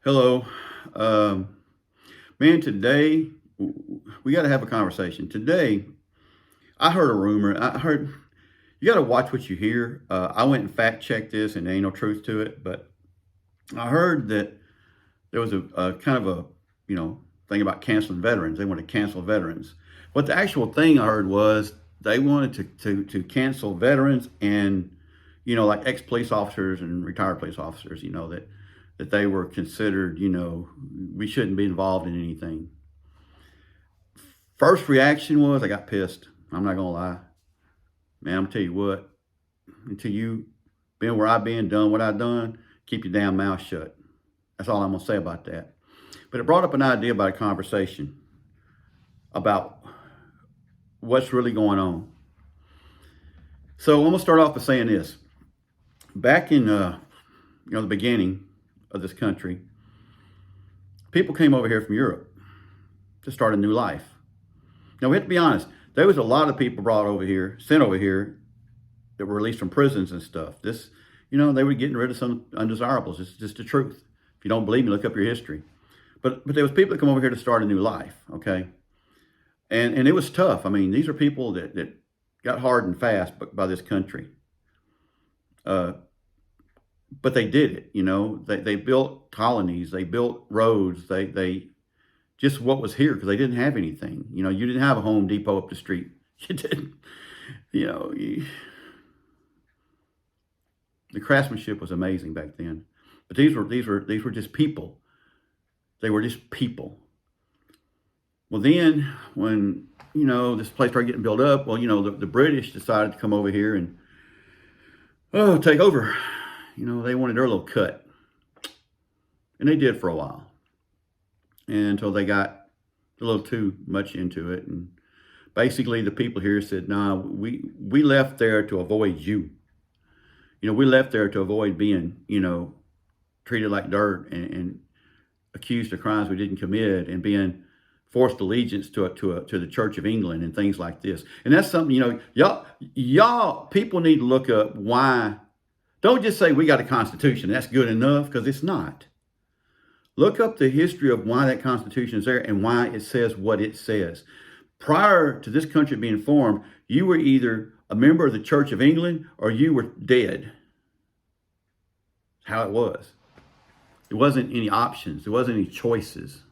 Hello. Um, Man, today we got to have a conversation. Today, I heard a rumor. I heard you got to watch what you hear. I went and fact checked this, and there ain't no truth to it. But I heard that there was a kind of a thing about canceling veterans. They want to cancel veterans. But the actual thing I heard was they wanted to cancel veterans and like ex police officers and retired police officers. That they were considered. We shouldn't be involved in anything. First reaction was I got pissed. I'm not gonna lie, man. I'm gonna tell you what. Until you been where I've been, done what I've done, keep your damn mouth shut. That's all I'm gonna say about that. But it brought up an idea about a conversation about what's really going on. So I'm gonna start off by saying this. Back in the beginning of this country, people came over here from Europe to start a new life. Now we have to be honest. There was a lot of people brought over here, sent over here, that were released from prisons and stuff. They were getting rid of some undesirables. It's just the truth. If you don't believe me, look up your history. But there was people that come over here to start a new life. Okay, and it was tough. I mean, these are people that got hard and fast by this country. Uh, but they did it. They built colonies. They built roads. They just what was here because they didn't have anything. You didn't have a Home Depot up the street. You didn't. You know, you, the craftsmanship was amazing back then. But these were just people. They were just people. Well, then when this place started getting built up, well, the British decided to come over here and take over. They wanted their little cut, and they did for a while, and until they got a little too much into it. And basically, the people here said, "Nah, we left there to avoid you. We left there to avoid being, treated like dirt and accused of crimes we didn't commit and being forced allegiance to the Church of England and things like this." And that's something, y'all people need to look up why. Don't just say we got a constitution. That's good enough, because it's not. Look up the history of why that constitution is there and why it says what it says. Prior to this country being formed, you were either a member of the Church of England or you were dead. How it was. There wasn't any options. There wasn't any choices.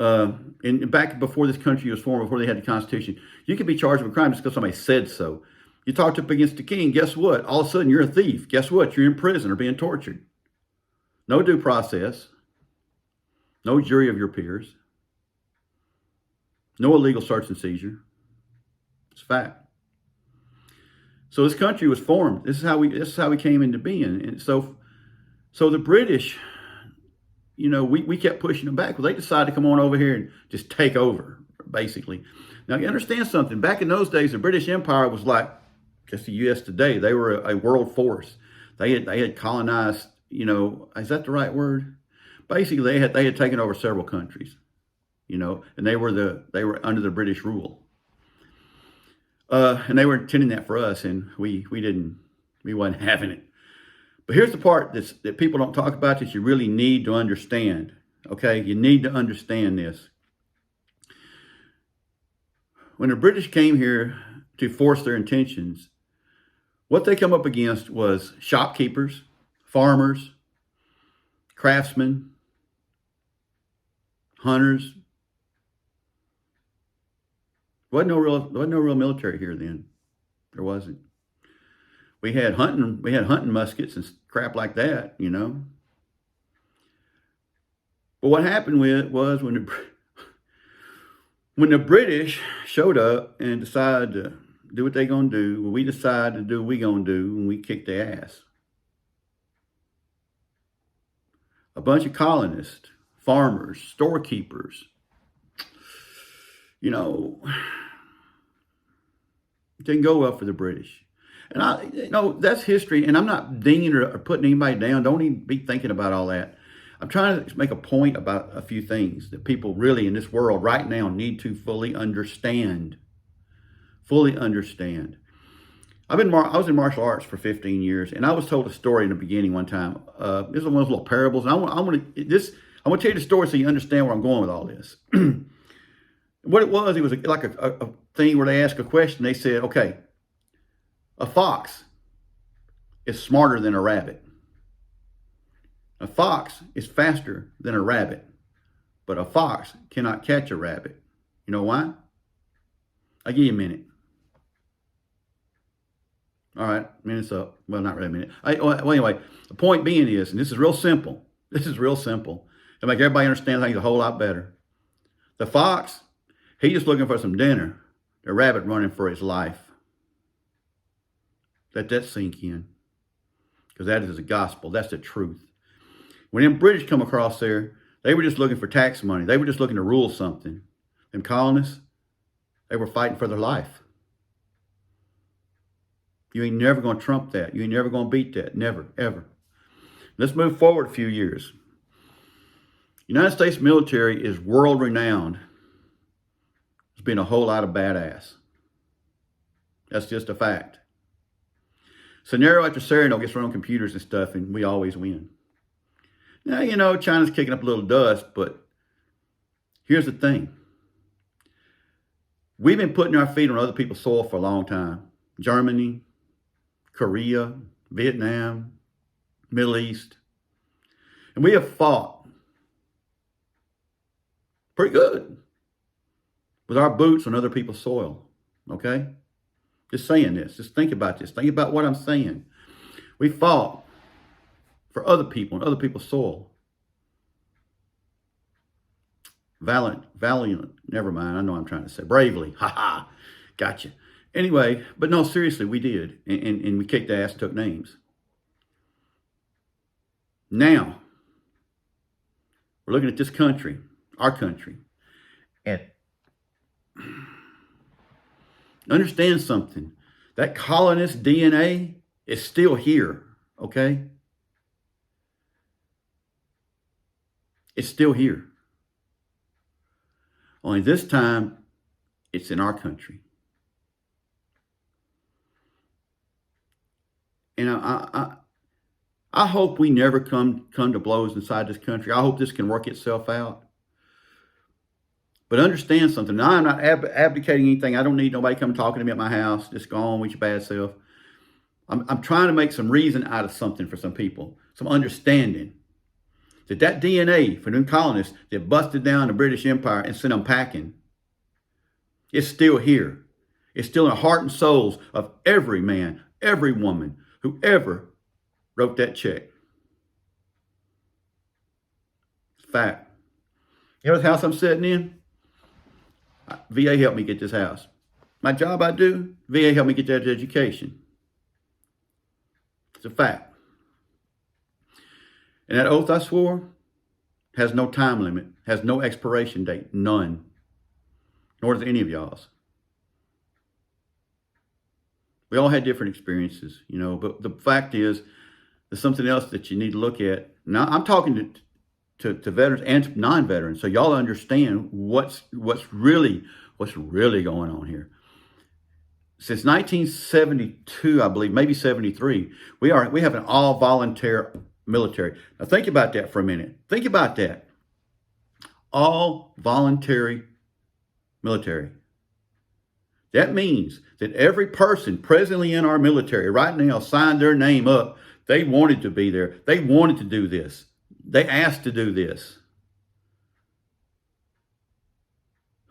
And back before this country was formed, before they had the Constitution, you could be charged with a crime just because somebody said so. You talked up against the king, guess what? All of a sudden, you're a thief. Guess what? You're in prison or being tortured. No due process. No jury of your peers. No illegal search and seizure. It's a fact. So this country was formed. This is how we came into being. And so the British, we kept pushing them back. Well, they decided to come on over here and just take over, basically. Now, you understand something. Back in those days, the British Empire was like just the U.S. today. They were a world force. They had colonized, is that the right word? Basically, they had taken over several countries, and they were under the British rule. And they were intending that for us, and we wasn't having it. But here's the part that people don't talk about that you really need to understand. Okay, you need to understand this. When the British came here to force their intentions, what they come up against was shopkeepers, farmers, craftsmen, hunters. Wasn't no real military here then. There wasn't. We had hunting muskets and crap like that, But what happened was when the British showed up and decided to do what they gonna do, well, we decided to do what we gonna do, and we kicked their ass. A bunch of colonists, farmers, storekeepers, it didn't go well for the British. And that's history, and I'm not dinging or putting anybody down. Don't even be thinking about all that. I'm trying to make a point about a few things that people really in this world right now need to fully understand. Fully understand. I was in martial arts for 15 years, and I was told a story in the beginning one time. This is one of those little parables, and I want to tell you the story so you understand where I'm going with all this. What it was like a thing where they asked a question. They said, okay, a fox is smarter than a rabbit. A fox is faster than a rabbit, but a fox cannot catch a rabbit. You know why? I'll give you a minute. All right, minute's up. Well, not really a minute. Well, anyway, the point being is, and this is real simple. This is real simple. To make everybody understand things a whole lot better. The fox, he's just looking for some dinner. The rabbit running for his life. Let that sink in. Because that is the gospel. That's the truth. When them British come across there, they were just looking for tax money. They were just looking to rule something. Them colonists, they were fighting for their life. You ain't never going to trump that. You ain't never going to beat that. Never, ever. Let's move forward a few years. United States military is world renowned as being a whole lot of badass. That's just a fact. Scenario after scenario gets run on computers and stuff, and we always win. Now, you know, China's kicking up a little dust, but here's the thing. We've been putting our feet on other people's soil for a long time. Germany, Korea, Vietnam, Middle East. And we have fought pretty good with our boots on other people's soil. Okay? Just saying this. Just think about this. Think about what I'm saying. We fought for other people on other people's soil. Valiant, never mind. I know what I'm trying to say. Bravely. Ha ha. Gotcha. Anyway, but no, seriously, we did. And we kicked ass and took names. Now, we're looking at this country, our country. And understand something. That colonist DNA is still here, okay? It's still here. Only this time, it's in our country. And I hope we never come to blows inside this country. I hope this can work itself out. But understand something. Now, I'm not abdicating anything. I don't need nobody come talking to me at my house. Just go on with your bad self. I'm trying to make some reason out of something for some people. Some understanding. That DNA for them colonists that busted down the British Empire and sent them packing, it's still here. It's still in the heart and souls of every man, every woman, who ever wrote that check. It's a fact. You know the house I'm sitting in? VA helped me get this house. My job I do, VA helped me get that education. It's a fact. And that oath I swore has no time limit, has no expiration date, none. Nor does any of y'all's. We all had different experiences, you know, but the fact is, there's something else that you need to look at. Now, I'm talking to veterans and non-veterans, so y'all understand what's really going on here. Since 1972, I believe, maybe 73, we have an all-volunteer military. Now, think about that for a minute. Think about that. All voluntary military. That means that every person presently in our military right now signed their name up. They wanted to be there. They wanted to do this. They asked to do this.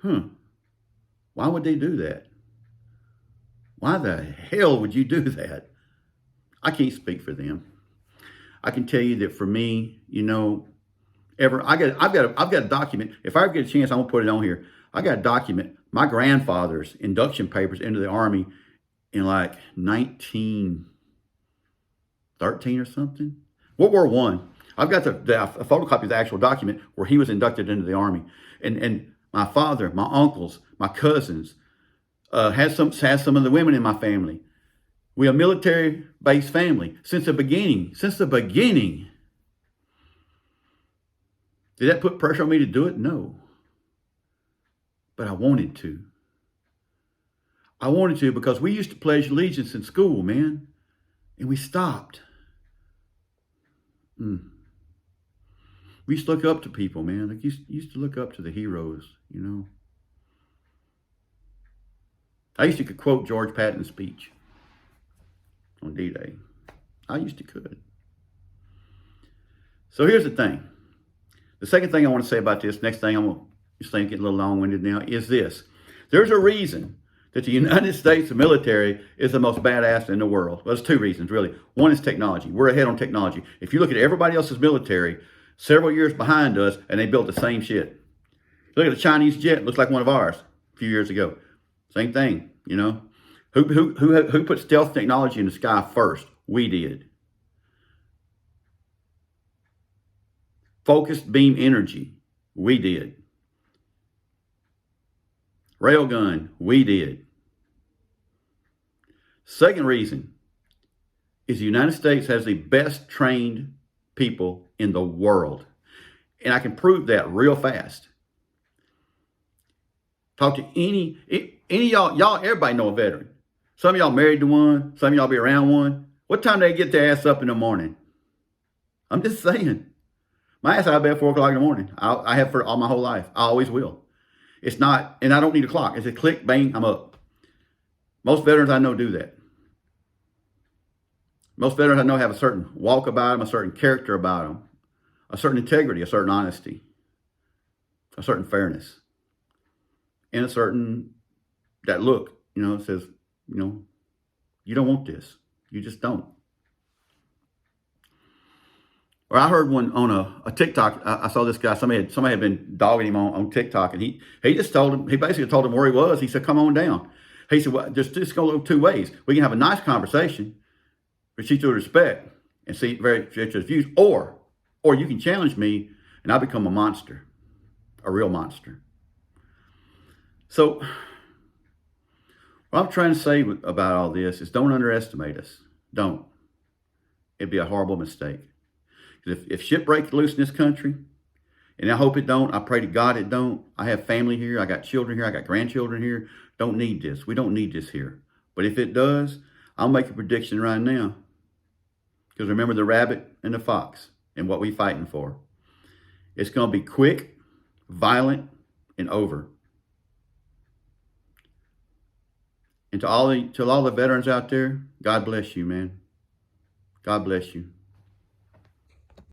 Why would they do that? Why the hell would you do that? I can't speak for them. I can tell you that for me, you know, I've got a document. If I ever get a chance, I'm gonna put it on here. I got a document. My grandfather's induction papers into the Army in like 1913 or something. World War I. I've got a photocopy of the actual document where he was inducted into the Army. And my father, my uncles, my cousins, has some of the women in my family. We're a military-based family since the beginning. Since the beginning. Did that put pressure on me to do it? No. But I wanted to. I wanted to because we used to pledge allegiance in school, man. And we stopped. We used to look up to people, man. Like used to look up to the heroes, you know. I used to could quote George Patton's speech on D-Day. I used to could. So here's the thing. The second thing I want to say about this, next thing I'm going to think get a little long-winded now, is this. There's a reason that the United States military is the most badass in the world. Well, there's two reasons, really. One is technology. We're ahead on technology. If you look at everybody else's military, several years behind us, and they built the same shit. Look at the Chinese jet. Looks like one of ours a few years ago. Same thing, you know. Who put stealth technology in the sky first? We did. Focused beam energy. We did. Railgun. We did. Second reason is the United States has the best trained people in the world. And I can prove that real fast. Talk to any y'all, everybody know a veteran. Some of y'all married to one, some of y'all be around one. What time do they get their ass up in the morning? I'm just saying. My ass out of bed at 4 o'clock in the morning. I have for all my whole life. I always will. It's not, and I don't need a clock. It's a click, bang, I'm up. Most veterans I know do that. Most veterans I know have a certain walk about them, a certain character about them, a certain integrity, a certain honesty, a certain fairness, and a certain, that look, you know, it says, you know, you don't want this. You just don't. Or I heard one on a TikTok. I saw this guy. Somebody had been dogging him on TikTok, and he just told him. He basically told him where he was. He said, "Come on down." He said, "Well, just go two ways. We can have a nice conversation, but treat you with respect and see very views, or you can challenge me, and I become a monster, a real monster." So what I'm trying to say about all this is don't underestimate us. Don't. It'd be a horrible mistake. If shit breaks loose in this country, and I hope it don't, I pray to God it don't. I have family here. I got children here. I got grandchildren here. Don't need this. We don't need this here. But if it does, I'll make a prediction right now. Because remember the rabbit and the fox and what we fighting for. It's going to be quick, violent, and over. And to all the veterans out there, God bless you, man. God bless you.